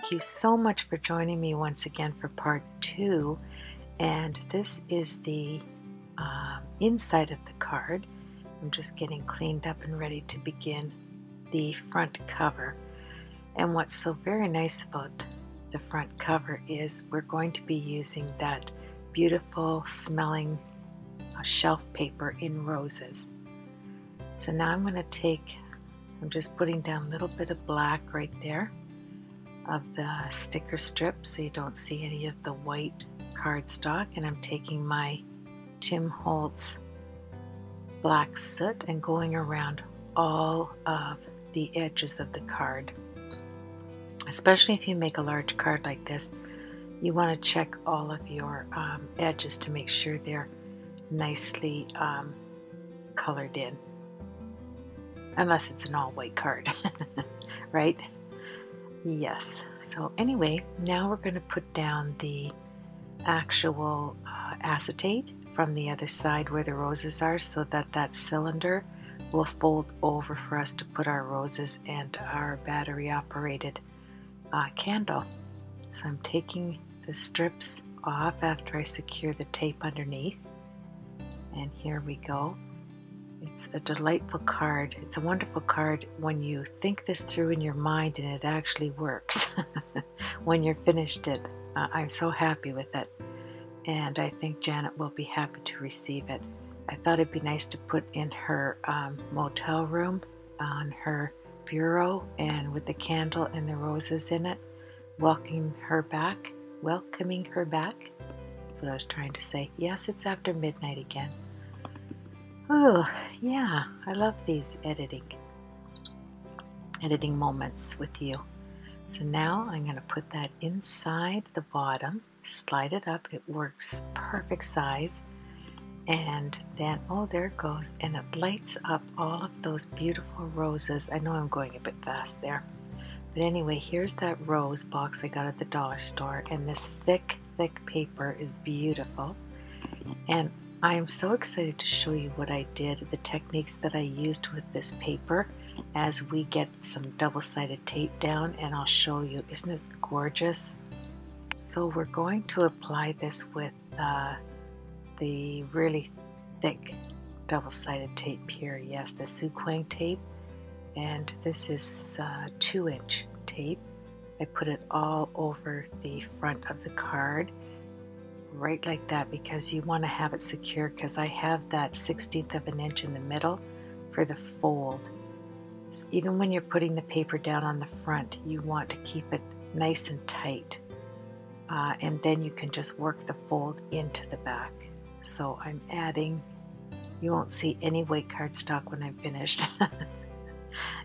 Thank you so much for joining me once again for part 2. And this is the inside of the card. I'm just getting cleaned up and ready to begin the front cover. And what's so very nice about the front cover is we're going to be using that beautiful smelling shelf paper in roses. So now I'm just putting down a little bit of black right there of the sticker strip so you don't see any of the white cardstock, and I'm taking my Tim Holtz black soot and going around all of the edges of the card. Especially if you make a large card like this, you want to check all of your edges to make sure they're nicely colored in, unless it's an all white card, right? Yes. So anyway, now we're going to put down the actual acetate from the other side where the roses are, so that that cylinder will fold over for us to put our roses and our battery operated candle. So I'm taking the strips off after I secure the tape underneath, and here we go. It's a delightful card. It's a wonderful card when you think this through in your mind and it actually works when you're finished it. I'm so happy with it, and I think Janet will be happy to receive it. I thought it'd be nice to put in her motel room on her bureau, and with the candle and the roses in it, welcoming her back. That's what I was trying to say. Yes, it's after midnight again. Oh, yeah, I love these editing moments with you. So now I'm going to put that inside the bottom, slide it up. It works perfect size. And then, oh, there it goes. And it lights up all of those beautiful roses. I know I'm going a bit fast there. But anyway, here's that rose box I got at the dollar store. And this thick, thick paper is beautiful. And I am so excited to show you what I did, the techniques that I used with this paper as we get some double-sided tape down, and I'll show you. Isn't it gorgeous? So we're going to apply this with the really thick double-sided tape here. Yes, the Suquang tape, and this is 2-inch tape. I put it all over the front of the card, right like that, because you want to have it secure, because I have that 1/16 of an inch in the middle for the fold. So even when you're putting the paper down on the front, you want to keep it nice and tight, and then you can just work the fold into the back. So I'm adding, you won't see any white cardstock when I'm finished.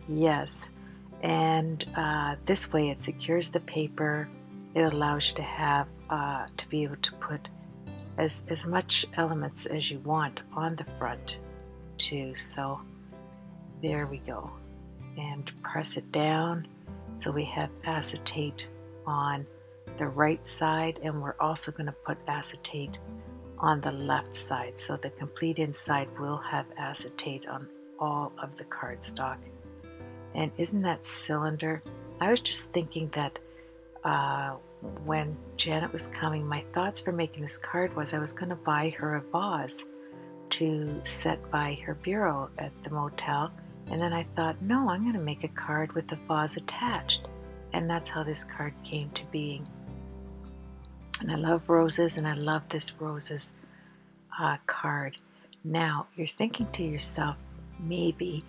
Yes, and this way it secures the paper. It allows you to have to be able to put as much elements as you want on the front too. So there we go, and press it down. So we have acetate on the right side, and we're also going to put acetate on the left side, so the complete inside will have acetate on all of the cardstock. And isn't that cylinder? I was just thinking that when Janet was coming, my thoughts for making this card was I was going to buy her a vase to set by her bureau at the motel, and then I thought, no, I'm going to make a card with the vase attached, and that's how this card came to being. And I love roses, and I love this roses card. Now you're thinking to yourself, maybe,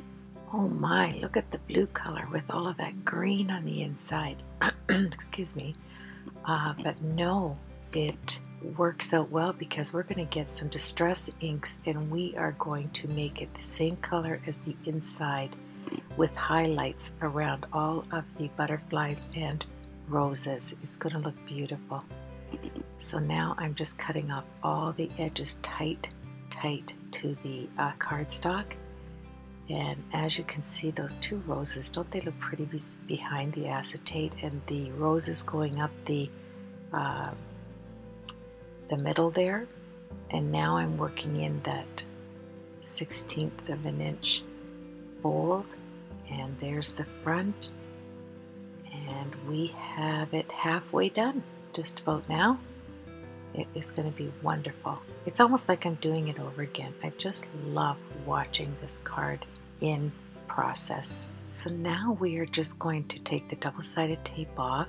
oh my, look at the blue color with all of that green on the inside. Excuse me. But no, it works out well, because we're going to get some distress inks, and we are going to make it the same color as the inside with highlights around all of the butterflies and roses. It's going to look beautiful. So now I'm just cutting off all the edges tight to the cardstock. And as you can see, those two roses, don't they look pretty behind the acetate, and the roses going up the middle there. And now I'm working in that 1/16 of an inch fold, and there's the front, And we have it halfway done, just about now. It is going to be wonderful. It's almost like I'm doing it over again. I just love watching this card in process. So now we are just going to take the double-sided tape off,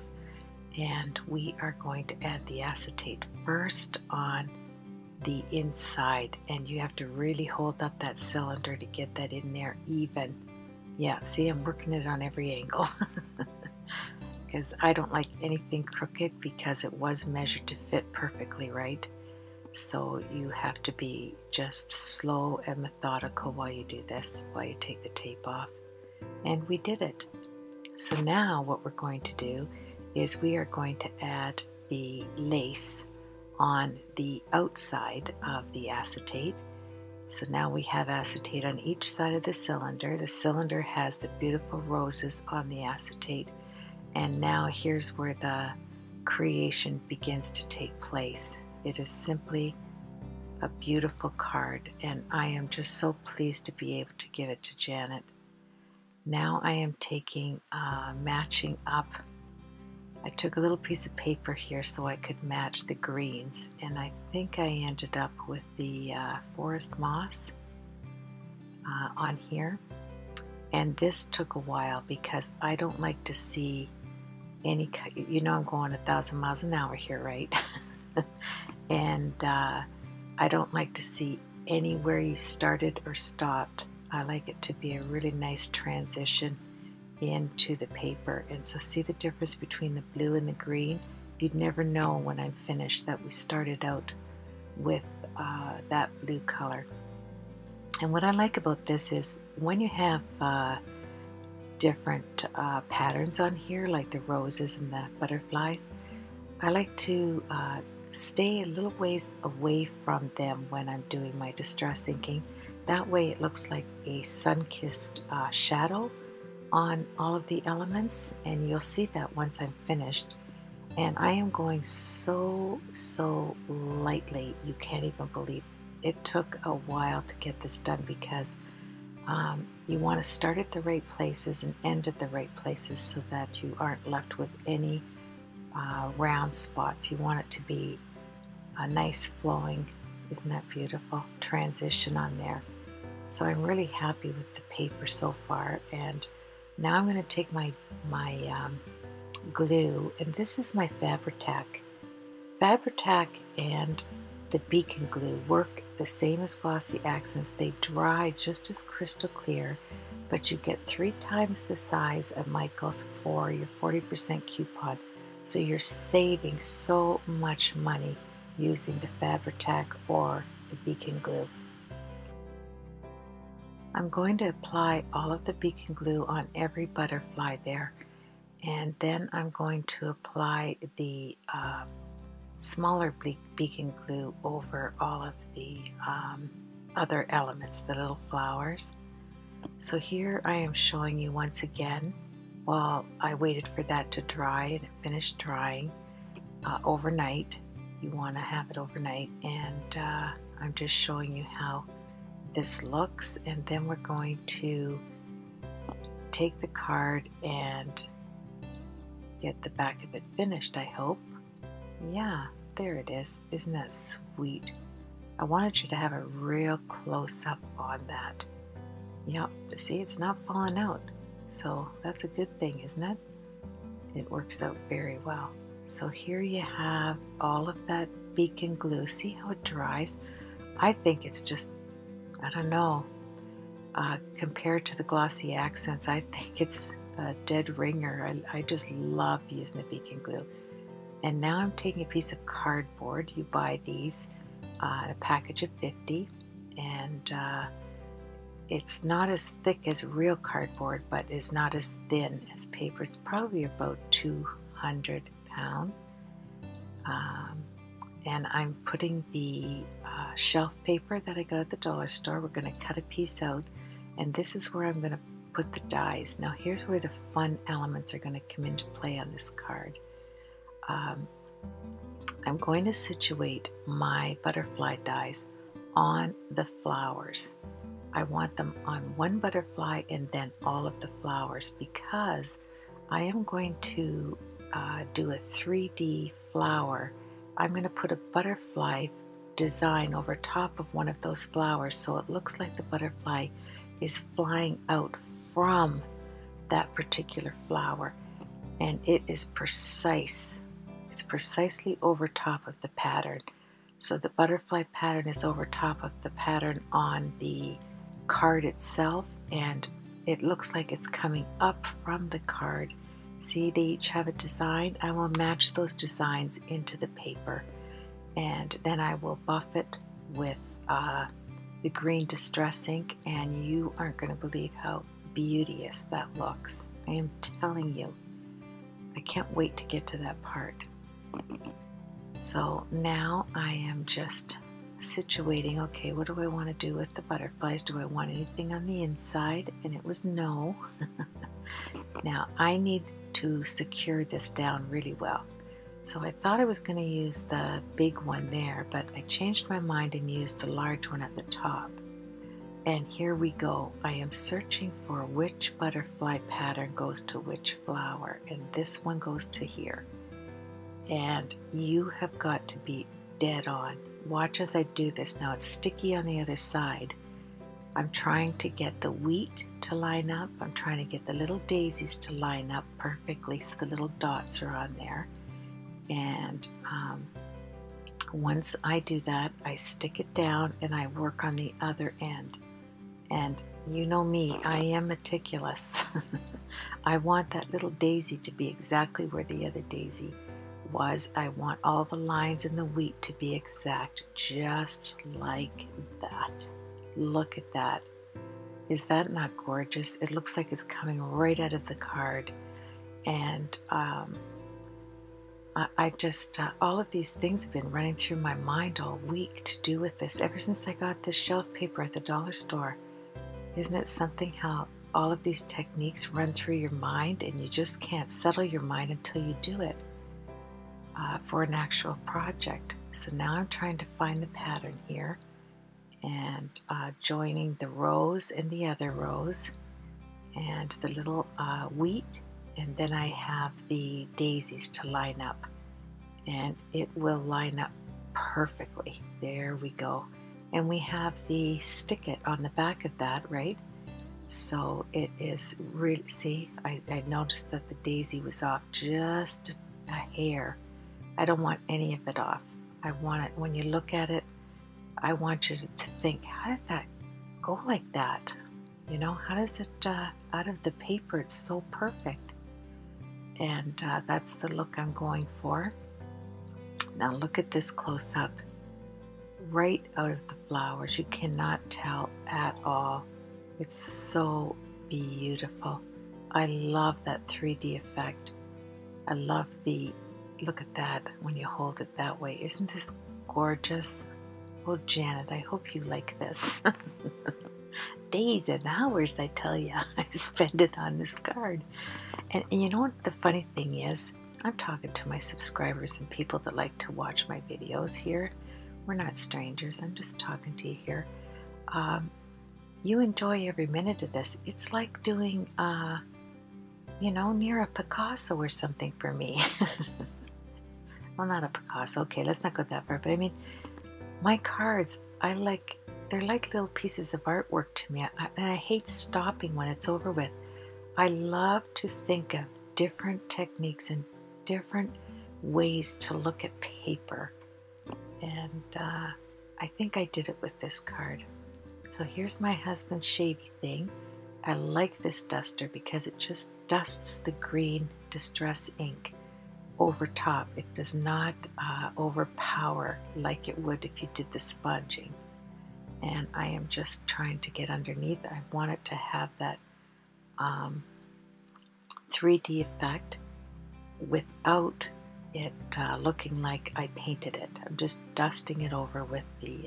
and we are going to add the acetate first on the inside, and you have to really hold up that cylinder to get that in there even. Yeah, see, I'm working it on every angle because I don't like anything crooked, because it was measured to fit perfectly, right? So you have to be just slow and methodical while you do this, while you take the tape off. And we did it. So now what we're going to do is we are going to add the lace on the outside of the acetate. So now we have acetate on each side of the cylinder. The cylinder has the beautiful roses on the acetate. And now here's where the creation begins to take place. It is simply a beautiful card, and I am just so pleased to be able to give it to Janet. Now I am taking matching up. I took a little piece of paper here so I could match the greens, and I think I ended up with the forest moss on here. And this took a while because I don't like to see any, you know, I'm going 1,000 miles an hour here, right? And I don't like to see anywhere you started or stopped. I like it to be a really nice transition into the paper. And so see the difference between the blue and the green? You'd never know when I'm finished that we started out with that blue color. And what I like about this is when you have different patterns on here, like the roses and the butterflies, I like to stay a little ways away from them when I'm doing my distress inking. That way it looks like a sun-kissed shadow on all of the elements, and you'll see that once I'm finished. And I am going so lightly, you can't even believe. It took a while to get this done because you want to start at the right places and end at the right places so that you aren't left with any round spots. You want it to be a nice flowing, isn't that beautiful, transition on there. So I'm really happy with the paper so far. And now I'm going to take my glue, and this is my Fabri-Tac. Fabri-Tac and the beacon glue work the same as glossy accents. They dry just as crystal clear, but you get 3 times the size of Michael's for your 40% coupon. So you're saving so much money using the Fabri-Tac or the beacon glue. I'm going to apply all of the beacon glue on every butterfly there, and then I'm going to apply the smaller beacon glue over all of the other elements, the little flowers. So here I am showing you once again, while I waited for that to dry, and it finished drying overnight. You want to have it overnight, and I'm just showing you how this looks. And then we're going to take the card and get the back of it finished, I hope. Yeah, there it is. Isn't that sweet? I wanted you to have a real close-up on that. Yep, see, it's not falling out. So that's a good thing, isn't it? It works out very well. So here you have all of that beacon glue. See how it dries? I think it's just, I don't know, compared to the glossy accents, I think it's a dead ringer. I just love using the beacon glue. And now I'm taking a piece of cardboard. You buy these in a package of 50, and it's not as thick as real cardboard, but it's not as thin as paper. It's probably about 200 pounds. And I'm putting the shelf paper that I got at the dollar store. We're going to cut a piece out, and this is where I'm going to put the dies. Now here's where the fun elements are going to come into play on this card. I'm going to situate my butterfly dies on the flowers. I want them on one butterfly and then all of the flowers, because I am going to do a 3D flower. I'm going to put a butterfly design over top of one of those flowers so it looks like the butterfly is flying out from that particular flower, and it is precise. It's precisely over top of the pattern. So the butterfly pattern is over top of the pattern on the card itself, and it looks like it's coming up from the card. See, they each have a design. I will match those designs into the paper, and then I will buff it with the green distress ink, and you aren't going to believe how beauteous that looks. I am telling you. I can't wait to get to that part. So now I am just situating, okay, what do I want to do with the butterflies? Do I want anything on the inside? And it was no. Now I need to secure this down really well. So I thought I was going to use the big one there, but I changed my mind and used the large one at the top. And here we go. I am searching for which butterfly pattern goes to which flower, and this one goes to here. And you have got to be dead on. Watch as I do this. Now it's sticky on the other side. I'm trying to get the wheat to line up. I'm trying to get the little daisies to line up perfectly so the little dots are on there. And once I do that, I stick it down and I work on the other end. And you know me, I am meticulous. I want that little daisy to be exactly where the other daisy was. I want all the lines in the wheat to be exact, just like that. Look at that. Is that not gorgeous? It looks like it's coming right out of the card. And I just, all of these things have been running through my mind all week to do with this, ever since I got this shelf paper at the dollar store. Isn't it something how all of these techniques run through your mind and you just can't settle your mind until you do it for an actual project? So now I'm trying to find the pattern here and joining the rows and the other rows and the little wheat, and then I have the daisies to line up, and it will line up perfectly. There we go. And we have the stick it on the back of that, right? So it is really, see, I noticed that the daisy was off just a hair. I don't want any of it off. I want it, when you look at it, I want you to think, how did that go like that? You know, how does it, out of the paper, it's so perfect. And that's the look I'm going for. Now look at this close up. Right out of the flowers. You cannot tell at all. It's so beautiful. I love that 3D effect. I love the, look at that when you hold it that way. Isn't this gorgeous? Oh, Janet, I hope you like this. Days and hours, I tell you, I spend it on this card. And you know what the funny thing is? I'm talking to my subscribers and people that like to watch my videos here. We're not strangers. I'm just talking to you here. You enjoy every minute of this. It's like doing, you know, near a Picasso or something for me. Well, not a Picasso. Okay, let's not go that far. But I mean, my cards, they're like little pieces of artwork to me. And I hate stopping when it's over with. I love to think of different techniques and different ways to look at paper. And I think I did it with this card. So here's my husband's shavy thing. I like this duster because it just dusts the green distress ink over top. It does not overpower like it would if you did the sponging. And I am just trying to get underneath. I want it to have that 3D effect without it looking like I painted it. I'm just dusting it over with the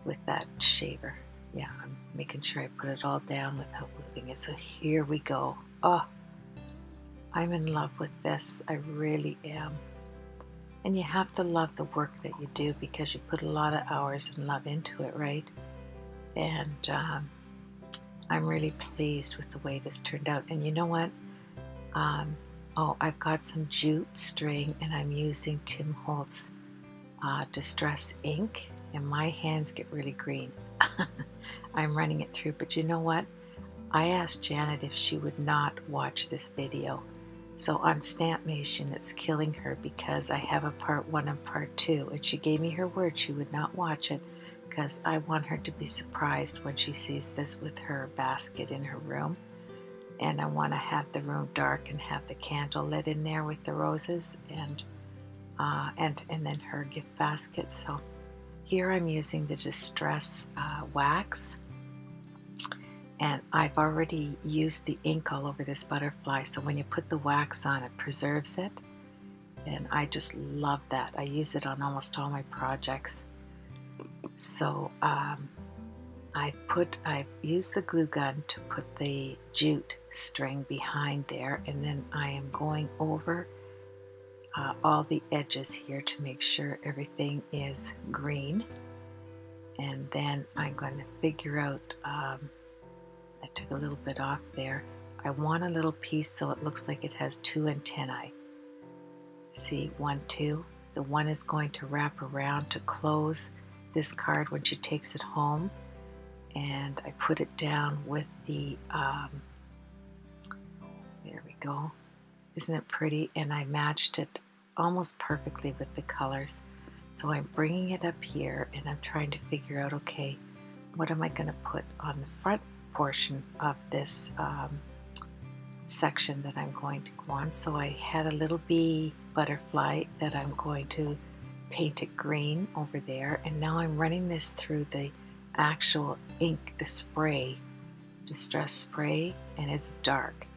with that shaver. Yeah, I'm making sure I put it all down without moving it. So here we go. Oh, I'm in love with this. I really am. And you have to love the work that you do because you put a lot of hours and love into it, right? And I'm really pleased with the way this turned out. And you know what? Oh, I've got some jute string and I'm using Tim Holtz Distress ink, and my hands get really green. I'm running it through, but you know what? I asked Janet if she would not watch this video. So on Stamp Nation, it's killing her because I have a part 1 and part 2, and she gave me her word she would not watch it because I want her to be surprised when she sees this with her basket in her room. And I want to have the room dark and have the candle lit in there with the roses and then her gift basket. So here I'm using the Distress wax, and I've already used the ink all over this butterfly, so when you put the wax on, it preserves it, and I just love that. I use it on almost all my projects. So I've used the glue gun to put the jute string behind there, and then I am going over all the edges here to make sure everything is green. And then I'm going to figure out, I took a little bit off there. I want a little piece so it looks like it has 2 antennae. See, 1, 2. The one is going to wrap around to close this card when she takes it home. And I put it down with the, there we go. Isn't it pretty? And I matched it almost perfectly with the colors. So I'm bringing it up here and I'm trying to figure out, okay, what am I going to put on the front portion of this section that I'm going to go on. So I had a little bee butterfly that I'm going to paint it green over there, and now I'm running this through the actual ink, the spray, Distress spray, and it's dark.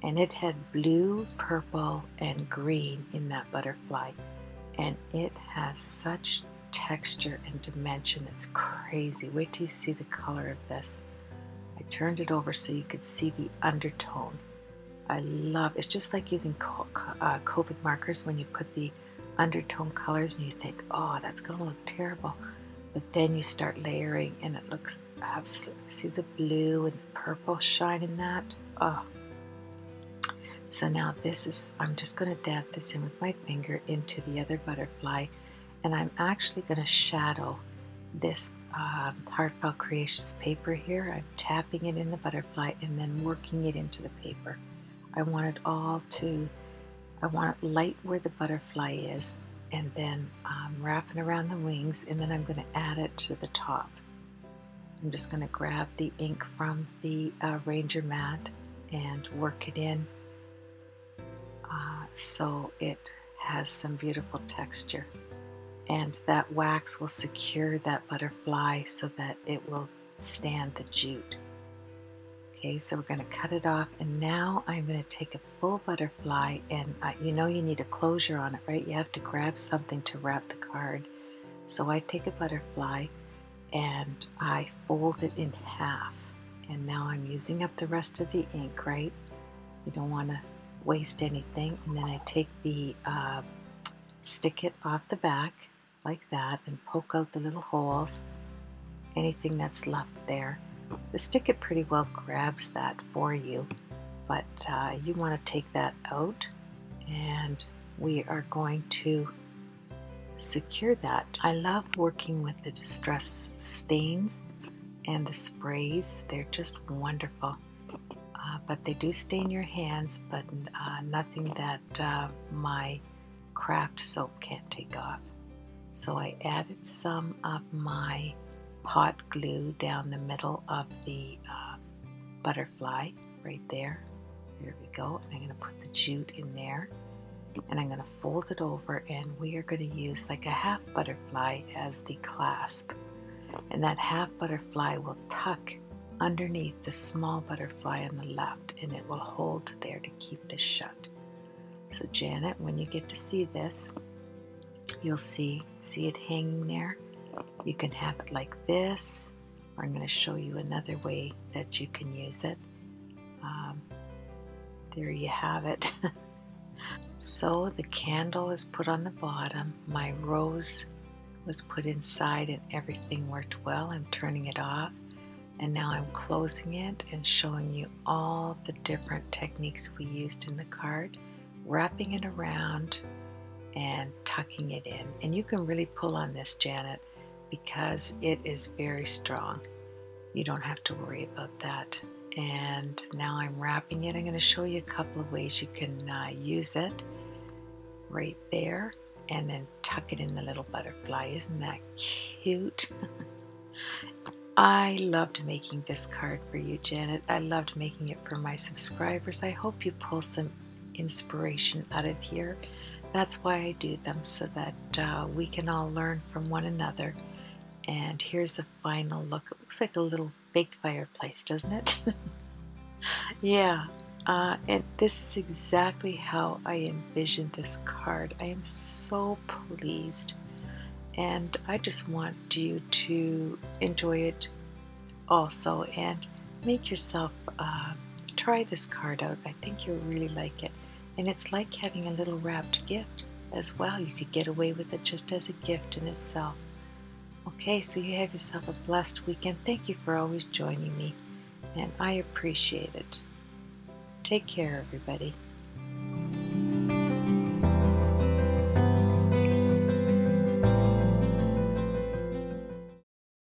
And it had blue, purple, and green in that butterfly. And it has such texture and dimension. It's crazy. Wait till you see the color of this. I turned it over so you could see the undertone. I love, it's just like using Copic markers when you put the undertone colors and you think, oh, that's going to look terrible. But then you start layering and it looks absolutely, see the blue and the purple shine in that? Oh. So now this is, I'm just going to dab this in with my finger into the other butterfly, and I'm actually going to shadow this Heartfelt Creations paper here. I'm tapping it in the butterfly and then working it into the paper. I want it all to, I want it light where the butterfly is, and then wrapping around the wings, and then I'm going to add it to the top. I'm just going to grab the ink from the Ranger mat and work it in so it has some beautiful texture. And that wax will secure that butterfly so that it will stand the jute. Okay, so we're going to cut it off, and now I'm going to take a full butterfly, and you know you need a closure on it, right? You have to grab something to wrap the card. So I take a butterfly and I fold it in half, and now I'm using up the rest of the ink, right? You don't want to waste anything. And then I take the stick it off the back like that and poke out the little holes, anything that's left there. The stick it pretty well grabs that for you, but you want to take that out, and we are going to secure that. I love working with the Distress stains and the sprays. They're just wonderful. But they do stain your hands, but nothing that my craft soap can't take off. So I added some of my hot glue down the middle of the butterfly right there. There we go. And I'm going to put the jute in there, and I'm going to fold it over, and we are going to use like a half butterfly as the clasp, and that half butterfly will tuck underneath the small butterfly on the left, and it will hold there to keep this shut. So Janet, when you get to see this, you'll see it hanging there. You can have it like this, or I'm going to show you another way that you can use it. There you have it. So the candle is put on the bottom, my rose was put inside, and everything worked well. I'm turning it off. And now I'm closing it and showing you all the different techniques we used in the card, wrapping it around and tucking it in. And you can really pull on this, Janet, because it is very strong. You don't have to worry about that. And now I'm wrapping it. I'm going to show you a couple of ways you can use it right there, and then tuck it in the little butterfly. Isn't that cute? I loved making this card for you, Janet. I loved making it for my subscribers. I hope you pull some inspiration out of here. That's why I do them, so that we can all learn from one another. And here's the final look. It looks like a little fake fireplace, doesn't it? Yeah, and this is exactly how I envisioned this card. I am so pleased, and I just want you to enjoy it also and make yourself try this card out. I think you'll really like it, and it's like having a little wrapped gift as well. You could get away with it just as a gift in itself. Okay, so you have yourself a blessed weekend. Thank you for always joining me, and I appreciate it. Take care, everybody.